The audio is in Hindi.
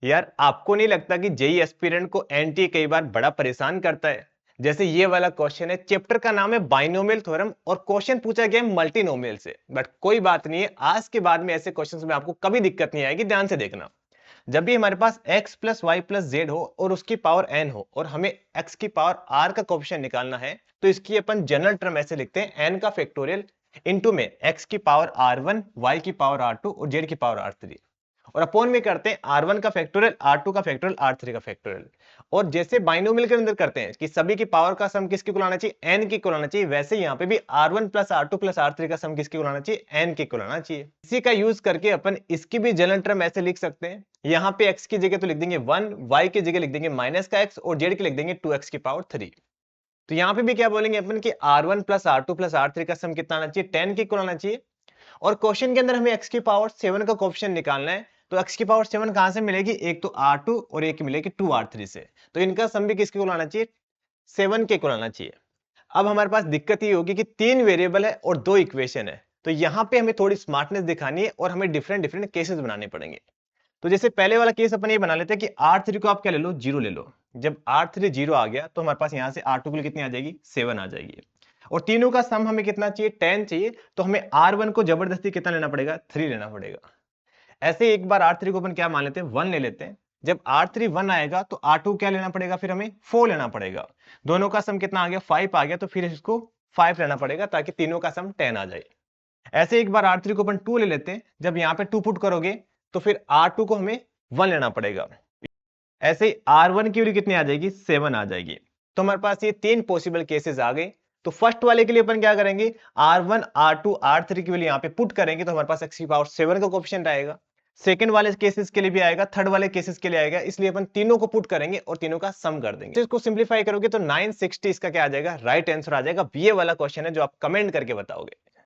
यार आपको नहीं लगता कि जेई एस्पिरेंट को एनटीए कई बार बड़ा परेशान करता है? जैसे ये वाला क्वेश्चन है, चैप्टर का नाम है बाइनोमियल थ्योरम और क्वेश्चन पूछा गया है मल्टीनोमियल से। बट कोई बात नहीं है, आज के बाद में ऐसे क्वेश्चंस में आपको कभी दिक्कत नहीं आएगी। ध्यान से देखना, जब भी हमारे पास x plus y plus z हो और उसकी पावर n हो और हमें x की पावर r का कोफिशिएंट निकालना है, तो इसकी अपन जनरल टर्म ऐसे लिखते हैं n का फैक्टोरियल इनटू में x की पावर r1, y की पावर r2 और z की पावर r3, और अपॉन में करते हैं r1 का फैक्टोरियल, r2 का फैक्टोरियल, r3 का फैक्टोरियल। और जैसे बाइनोमियल के अंदर करते हैं कि सभी की पावर का सम किसके इक्वल आना चाहिए, n के इक्वल आना चाहिए, वैसे यहाँ पे भी r1 plus r2 plus r3 का सम किसके इक्वल आना चाहिए, n के इक्वल आना चाहिए। इसी का यूज करके अपन इसकी भी जनरल टर्म ऐसे लिख सकते हैं, यहाँ पे x की जगह तो लिख देंगे 1, y की जगह लिख देंगे माइनस का x और z की लिख देंगे 2x की पावर 3। तो यहाँ पे भी क्या बोलेंगे अपन कि r1 plus r2 plus r3 का सम कितना आना चाहिए, 10 के इक्वल आना चाहिए। और क्वेश्चन के अंदर हमें x की पावर 7 का कोएफिशिएंट निकालना है, तो x की पावर 7 कहां से मिलेगी, एक तो r2 और एक मिलेगी 2r3 से। तो इनका सम भी किसके इक्वल आना चाहिए, 7 के इक्वल आना चाहिए। अब हमारे पास दिक्कत ये होगी कि 3 वेरिएबल है और 2 इक्वेशन है, तो यहां पे हमें थोड़ी स्मार्टनेस दिखानी है और हमें डिफरेंट डिफरेंट केसेस बनाने पड़ेंगे। तो जैसे पहले वाला केस अपन ये बना लेते हैं कि R3 को आप क्या ले लो, 0 ले लो। जब R3 0 आ गया तो हमारे पास यहां से R2 के लिए कितनी आ जाएगी, 7 आ जाएगी। और तीनों का सम हमें कितना चाहिए, 10 चाहिए, तो हमें R1 को जबरदस्ती कितना लेना पड़ेगा, 3 लेना पड़ेगा। ऐसे एक बार R3 को अपन क्या मान लेते हैं, 1 ले लेते हैं। जब R3 1 आएगा तो R2 क्या लेना पड़ेगा, फिर हमें 4 लेना पड़ेगा। दोनों का सम कितना आ गया, 5 आ गया, तो फिर इसको 5 लेना पड़ेगा ताकि तीनों का सम 10 आ जाए। ऐसे एक बार R3 को अपन 2 ले लेते हैं। जब यहाँ पे 2 पुट करोगे तो फिर R2 को हमें 1 लेना पड़ेगा। ऐसे ही R1 की वैल्यू कितनी आ जाएगी, 7 आ जाएगी। तो हमारे पास ये 3 पॉसिबल केसेस आ गए। तो फर्स्ट वाले के लिए अपन क्या करेंगे, R1, R2, R3 की वैल्यू यहाँ पे पुट करेंगे तो हमारे पास x की पावर 7 का कोएफिशिएंट आएगा। सेकंड वाले केसेस के लिए भी आएगा, थर्ड वाले केसेस के लिए आएगा, इसलिए अपन तीनों को पुट करेंगे और तीनों का सम कर देंगे। तो इसको सिंपलीफाई करोगे तो 960 इसका क्या आ जाएगा, राइट आंसर आ जाएगा। ये वाला क्वेश्चन है जो आप कमेंट करके बताओगे।